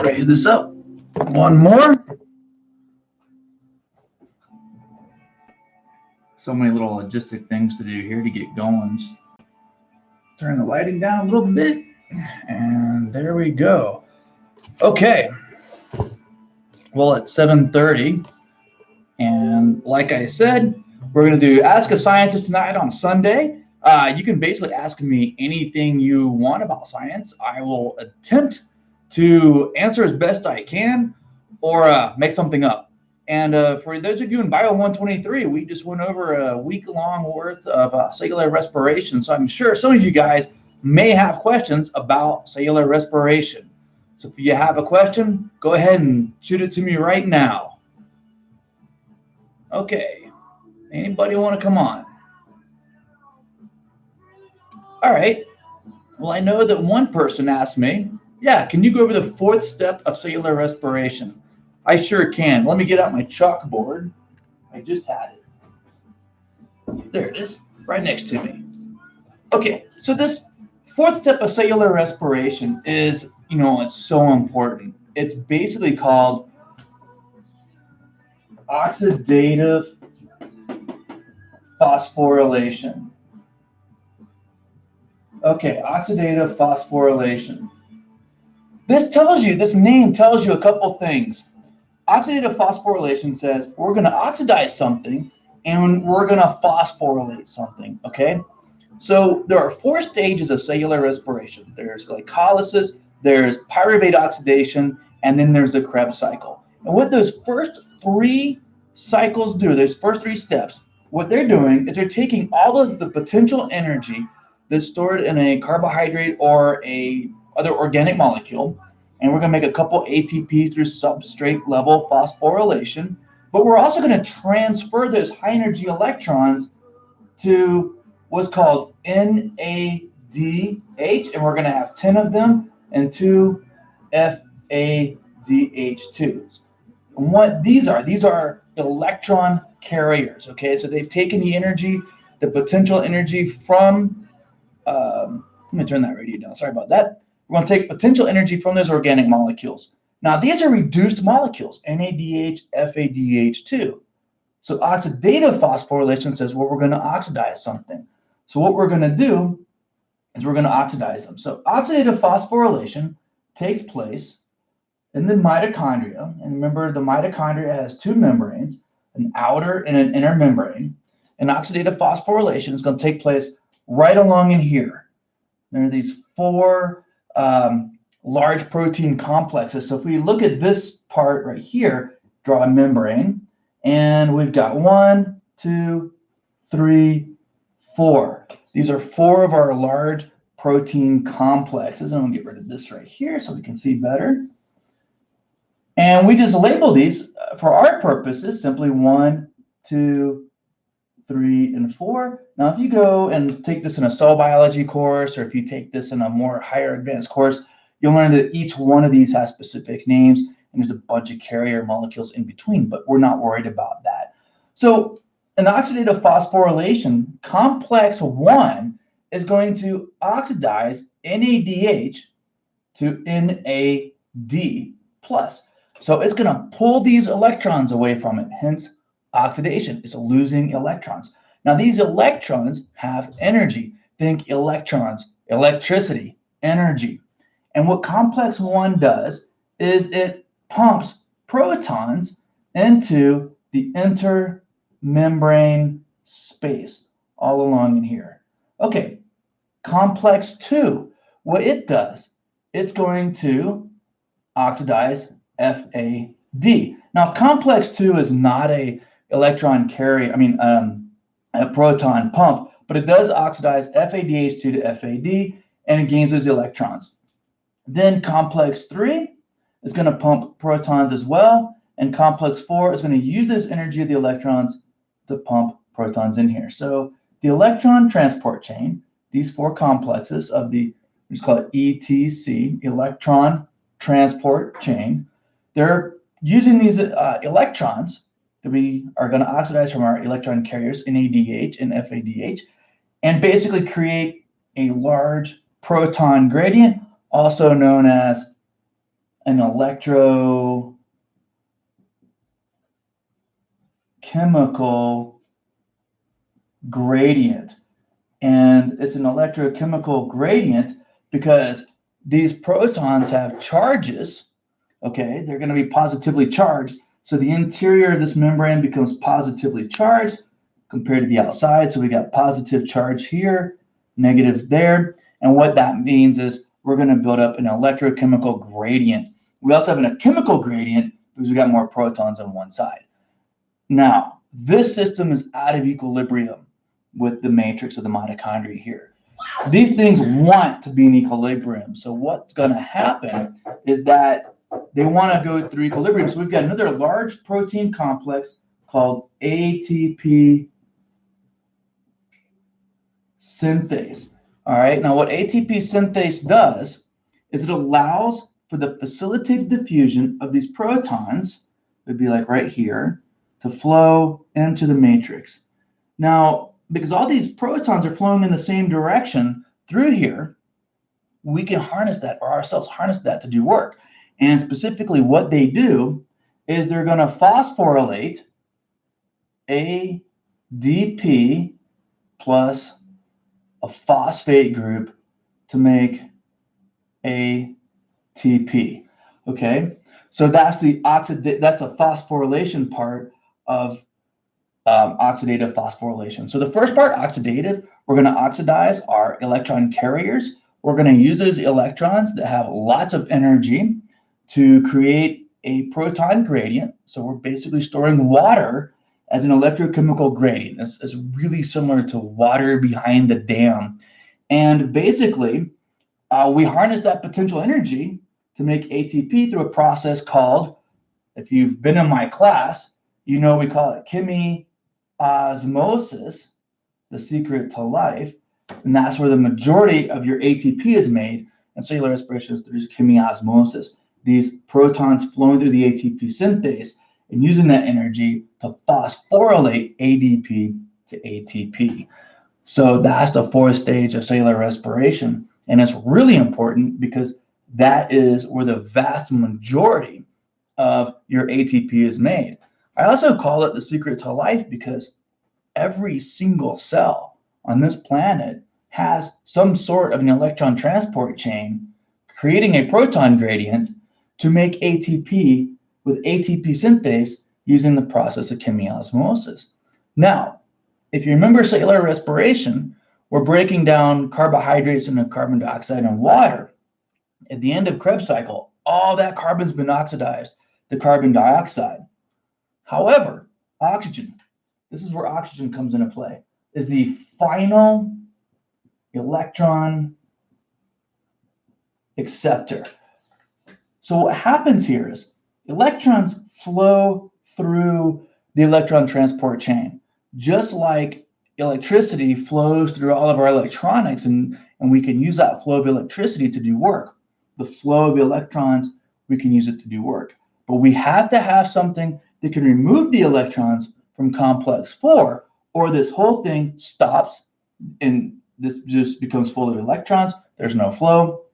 Raise this up. One more. So many little logistic things to do here to get going. Just turn the lighting down a little bit. And there we go. Okay. Well, it's 7:30. And like I said, we're going to do Ask a Scientist tonight on Sunday. You can basically ask me anything you want about science. I will attempt to answer as best I can or make something up. And for those of you in Bio 123, we just went over a week-long worth of cellular respiration. So I'm sure some of you guys may have questions about cellular respiration. So if you have a question, go ahead and shoot it to me right now. Okay. Anybody want to come on? All right. Well, I know that one person asked me, yeah, can you go over the fourth step of cellular respiration? I sure can. Let me get out my chalkboard. I just had it. There it is, right next to me. Okay, so this fourth step of cellular respiration is, it's so important. It's basically called oxidative phosphorylation. Okay, oxidative phosphorylation. This name tells you a couple things. Oxidative phosphorylation says we're going to oxidize something and we're going to phosphorylate something, okay? So there are 4 stages of cellular respiration. There's glycolysis, there's pyruvate oxidation, and then there's the Krebs cycle. And what those first 3 cycles do, those first 3 steps, what they're doing is they're taking all of the potential energy that's stored in a carbohydrate or a other organic molecule, and we're going to make a couple ATPs through substrate level phosphorylation, but we're also going to transfer those high energy electrons to what's called NADH, and we're going to have 10 of them, and 2 FADH2s. And what these are electron carriers, okay? So they've taken the energy, the potential energy from, let me turn that radio down, sorry about that. We're going to take potential energy from those organic molecules. Now, these are reduced molecules, NADH, FADH2. So oxidative phosphorylation says, well, we're going to oxidize something. So what we're going to do is we're going to oxidize them. So oxidative phosphorylation takes place in the mitochondria. And remember, the mitochondria has 2 membranes, an outer and an inner membrane. And oxidative phosphorylation is going to take place right along in here. There are these 4 large protein complexes. So if we look at this part right here, draw a membrane, and we've got 1, 2, 3, 4. These are 4 of our large protein complexes. And I'm going to get rid of this right here so we can see better. And we just label these for our purposes simply 1, 2, 3, and 4. Now, if you go and take this in a cell biology course, or if you take this in a more higher advanced course, you'll learn that each one of these has specific names, and there's a bunch of carrier molecules in between, but we're not worried about that. So in oxidative phosphorylation, complex 1 is going to oxidize NADH to NAD+. So it's going to pull these electrons away from it, hence oxidation. It's losing electrons. Now, these electrons have energy. Think electrons, electricity, energy. And what complex 1 does is it pumps protons into the intermembrane space all along in here. Okay, complex 2, what it does, it's going to oxidize FAD. Now, complex 2 is not a electron carrier, a proton pump, but it does oxidize FADH2 to FAD, and it gains those electrons. Then complex 3 is going to pump protons as well, and complex 4 is going to use this energy of the electrons to pump protons in here. So the electron transport chain, these 4 complexes of the, we just call it ETC, electron transport chain, they're using these electrons that we are going to oxidize from our electron carriers, NADH and FADH, and basically create a large proton gradient also known as an electrochemical gradient. And it's an electrochemical gradient because these protons have charges, okay? They're going to be positively charged. So the interior of this membrane becomes positively charged compared to the outside. So we got positive charge here, negative there. And what that means is we're going to build up an electrochemical gradient. We also have a chemical gradient because we got more protons on one side. Now, this system is out of equilibrium with the matrix of the mitochondria here. These things want to be in equilibrium. So what's going to happen is that they want to go through equilibrium. So we've got another large protein complex called ATP synthase. All right, now what ATP synthase does is it allows for the facilitated diffusion of these protons, it would be like right here, to flow into the matrix. Now, because all these protons are flowing in the same direction through here, we can harness that, or our cells harness that to do work. And specifically what they do is they're going to phosphorylate ADP plus a phosphate group to make ATP. Okay, so that's the phosphorylation part of oxidative phosphorylation. So the first part, oxidative, we're going to oxidize our electron carriers. We're going to use those electrons that have lots of energy to create a proton gradient. So we're basically storing water as an electrochemical gradient. It's really similar to water behind the dam. And basically, we harness that potential energy to make ATP through a process called, if you've been in my class, you know we call it Chemiosmosis, the secret to life. And that's where the majority of your ATP is made. And cellular respiration is through chemiosmosis. These protons flowing through the ATP synthase and using that energy to phosphorylate ADP to ATP. So that's the fourth stage of cellular respiration. And it's really important because that is where the vast majority of your ATP is made. I also call it the secret to life because every single cell on this planet has some sort of an electron transport chain creating a proton gradient to make ATP with ATP synthase using the process of chemiosmosis. Now, if you remember cellular respiration, we're breaking down carbohydrates into carbon dioxide and water. At the end of Krebs cycle, all that carbon's been oxidized to carbon dioxide. However, oxygen, this is where oxygen comes into play, is the final electron acceptor. So what happens here is electrons flow through the electron transport chain, just like electricity flows through all of our electronics, and we can use that flow of electricity to do work. The flow of electrons, we can use it to do work. But we have to have something that can remove the electrons from complex 4, or this whole thing stops and this just becomes full of electrons. There's no flow.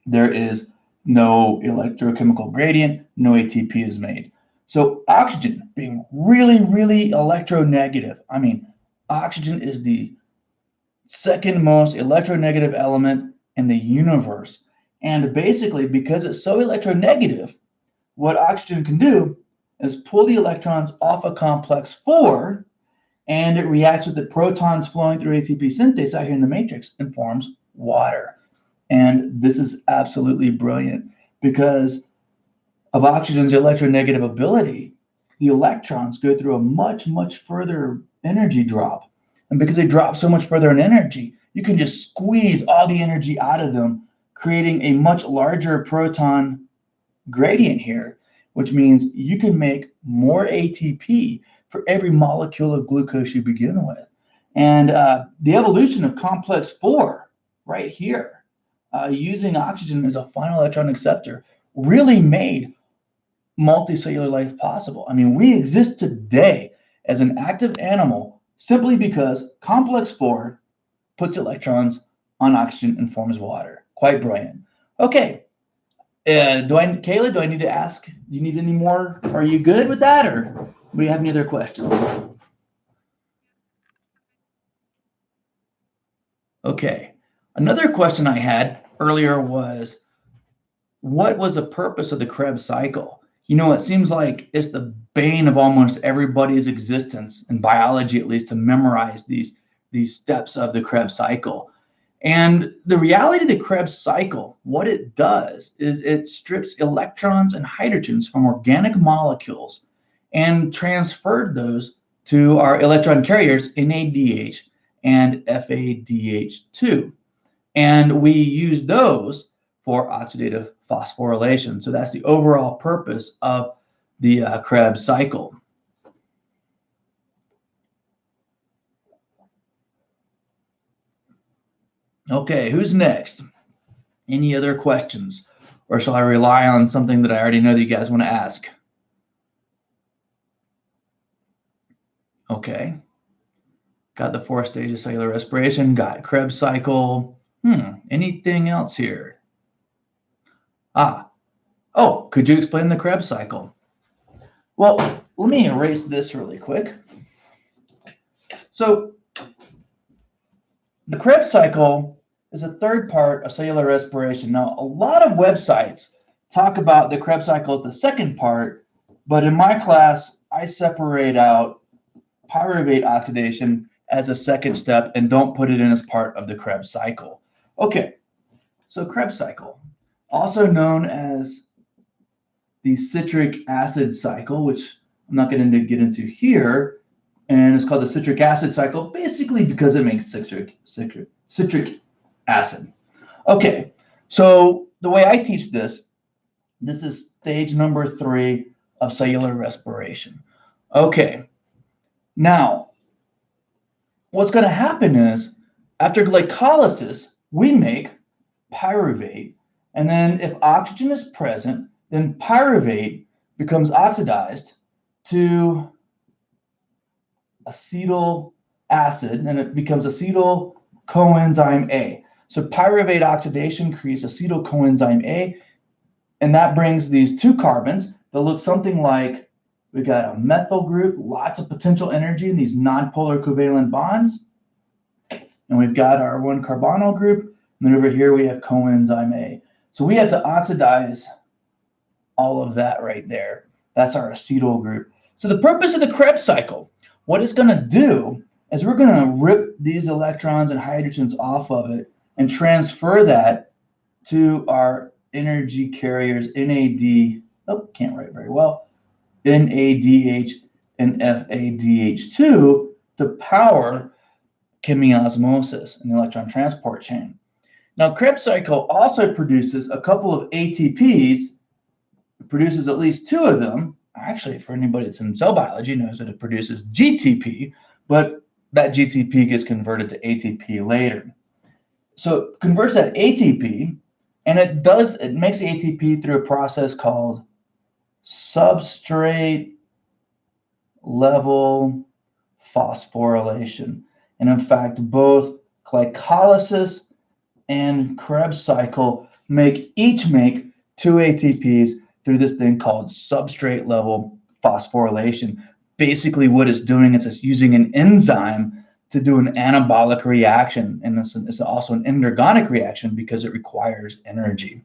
There is no electrochemical gradient. No ATP is made. So oxygen being really, really electronegative. I mean, oxygen is the second most electronegative element in the universe. And basically, because it's so electronegative, what oxygen can do is pull the electrons off of complex 4, and it reacts with the protons flowing through ATP synthase out here in the matrix and forms water. And this is absolutely brilliant because of oxygen's electronegative ability. The electrons go through a much, much further energy drop. And because they drop so much further in energy, you can just squeeze all the energy out of them, creating a much larger proton gradient here, which means you can make more ATP for every molecule of glucose you begin with. And the evolution of complex 4 right here, using oxygen as a final electron acceptor, really made multicellular life possible. I mean, we exist today as an active animal simply because complex 4 puts electrons on oxygen and forms water. Quite brilliant. Okay. Kayla, do I need to ask? Do you need any more? Are you good with that, or do we have any other questions? Okay. Another question I had earlier was, what was the purpose of the Krebs cycle? It seems like it's the bane of almost everybody's existence in biology, at least, to memorize these steps of the Krebs cycle. And the reality of the Krebs cycle, what it does is it strips electrons and hydrogens from organic molecules and transferred those to our electron carriers, NADH and FADH2. And we use those for oxidative phosphorylation. So that's the overall purpose of the Krebs cycle. Okay, who's next? Any other questions? Or shall I rely on something that I already know that you guys want to ask? Okay. Got the 4 stages of cellular respiration, got Krebs cycle. Anything else here? Oh, could you explain the Krebs cycle? Well, let me erase this really quick. So the Krebs cycle is a third part of cellular respiration. Now, a lot of websites talk about the Krebs cycle as the second part, but in my class, I separate out pyruvate oxidation as a second step and don't put it in as part of the Krebs cycle. Okay, so Krebs cycle, also known as the citric acid cycle, which I'm not going to get into here, and it's called the citric acid cycle, basically because it makes citric acid. Okay, so the way I teach this is stage number 3 of cellular respiration. Okay, now what's going to happen is after glycolysis, we make pyruvate, and then if oxygen is present, then pyruvate becomes oxidized to acetyl acid, and it becomes acetyl coenzyme A. So pyruvate oxidation creates acetyl coenzyme A, and that brings these 2 carbons that look something like, we got a methyl group, lots of potential energy in these nonpolar covalent bonds. And we've got our 1 carbonyl group, and then over here we have coenzyme A. So we have to oxidize all of that right there. That's our acetyl group. So the purpose of the Krebs cycle, what it's going to do is we're going to rip these electrons and hydrogens off of it and transfer that to our energy carriers, can't write very well, NADH and FADH2 to power chemiosmosis in the electron transport chain. Now, Krebs cycle also produces a couple of ATPs. It produces at least 2 of them. Actually, for anybody that's in cell biology knows that it produces GTP, but that GTP gets converted to ATP later. So it converts that ATP, and it makes ATP through a process called substrate level phosphorylation. And in fact, both glycolysis and Krebs cycle each make 2 ATPs through this thing called substrate level phosphorylation. Basically, what it's doing is it's using an enzyme to do an anabolic reaction, and it's also an endergonic reaction because it requires energy.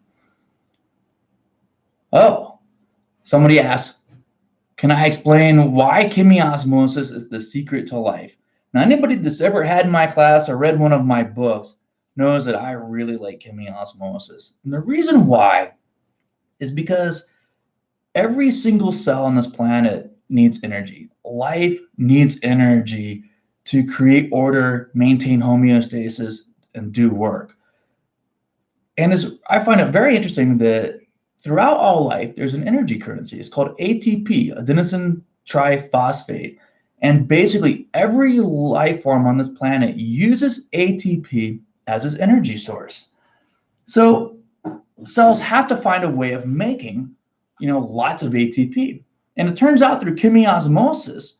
Oh, somebody asked, can I explain why chemiosmosis is the secret to life? Now, anybody that's ever had my class or read one of my books knows that I really like chemiosmosis. And the reason why is because every single cell on this planet needs energy. Life needs energy to create order, maintain homeostasis, and do work. And I find it very interesting that throughout all life, there's an energy currency. It's called ATP, adenosine triphosphate. And basically, every life form on this planet uses ATP as its energy source. So cells have to find a way of making, lots of ATP. And it turns out through chemiosmosis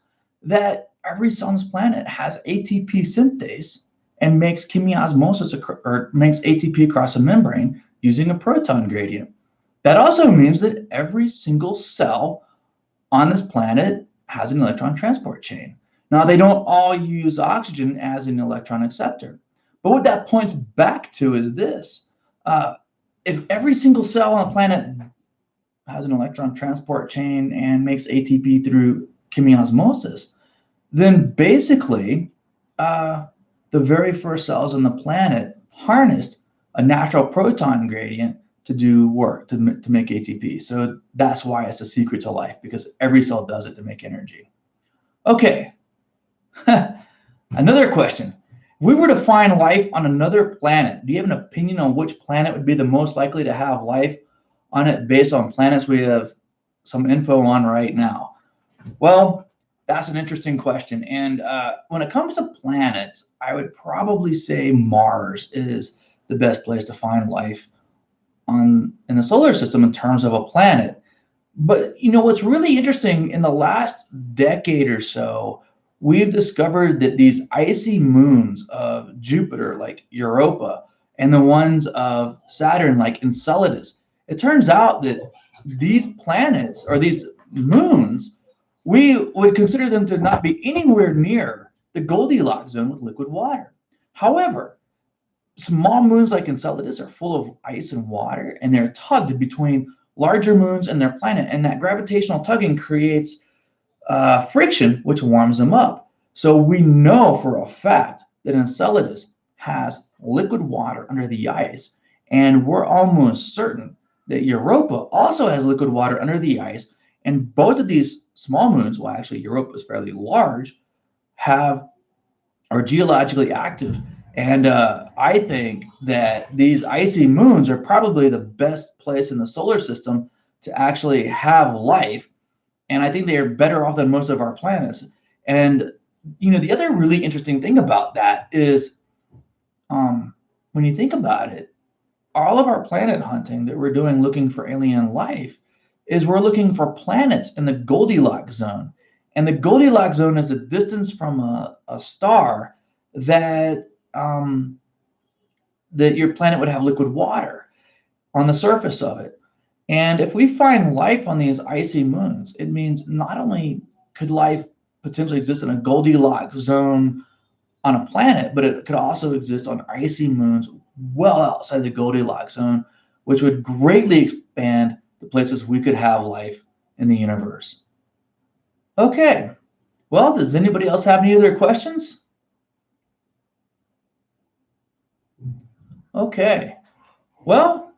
that every cell on this planet has ATP synthase and makes chemiosmosis or makes ATP across a membrane using a proton gradient. That also means that every single cell on this planet has an electron transport chain. Now, they don't all use oxygen as an electron acceptor. But what that points back to is this. If every single cell on the planet has an electron transport chain and makes ATP through chemiosmosis, then basically the very first cells on the planet harnessed a natural proton gradient to do work, to make ATP. So that's why it's a secret to life, because every cell does it to make energy. Okay, another question. If we were to find life on another planet, do you have an opinion on which planet would be the most likely to have life on it based on planets we have some info on right now? Well, that's an interesting question. And when it comes to planets, I would probably say Mars is the best place to find life in the solar system in terms of a planet. But what's really interesting, in the last decade or so, we've discovered that these icy moons of Jupiter, like Europa, and the ones of Saturn, like Enceladus, it turns out that these planets, or these moons, we would consider them to not be anywhere near the Goldilocks zone with liquid water. However, small moons like Enceladus are full of ice and water, and they're tugged between larger moons and their planet, and that gravitational tugging creates friction, which warms them up. So we know for a fact that Enceladus has liquid water under the ice, and we're almost certain that Europa also has liquid water under the ice, and both of these small moons, well, actually Europa is fairly large, are geologically active. And I think that these icy moons are probably the best place in the solar system to actually have life. And I think they are better off than most of our planets. And, the other really interesting thing about that is when you think about it, all of our planet hunting that we're doing looking for alien life is we're looking for planets in the Goldilocks zone. And the Goldilocks zone is a distance from a star that that your planet would have liquid water on the surface of it. And if we find life on these icy moons, it means not only could life potentially exist in a Goldilocks zone on a planet, but it could also exist on icy moons well outside the Goldilocks zone, which would greatly expand the places we could have life in the universe. Okay, well, does anybody else have any other questions? Okay, well,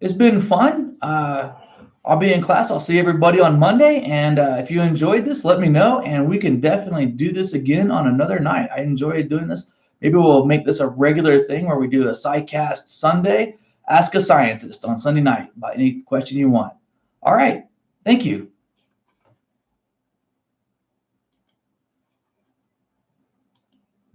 it's been fun. I'll be in class. I'll see everybody on Monday. And if you enjoyed this, let me know. And we can definitely do this again on another night. I enjoyed doing this. Maybe we'll make this a regular thing where we do a SciCast Sunday. Ask a Scientist on Sunday night about any question you want. All right. Thank you.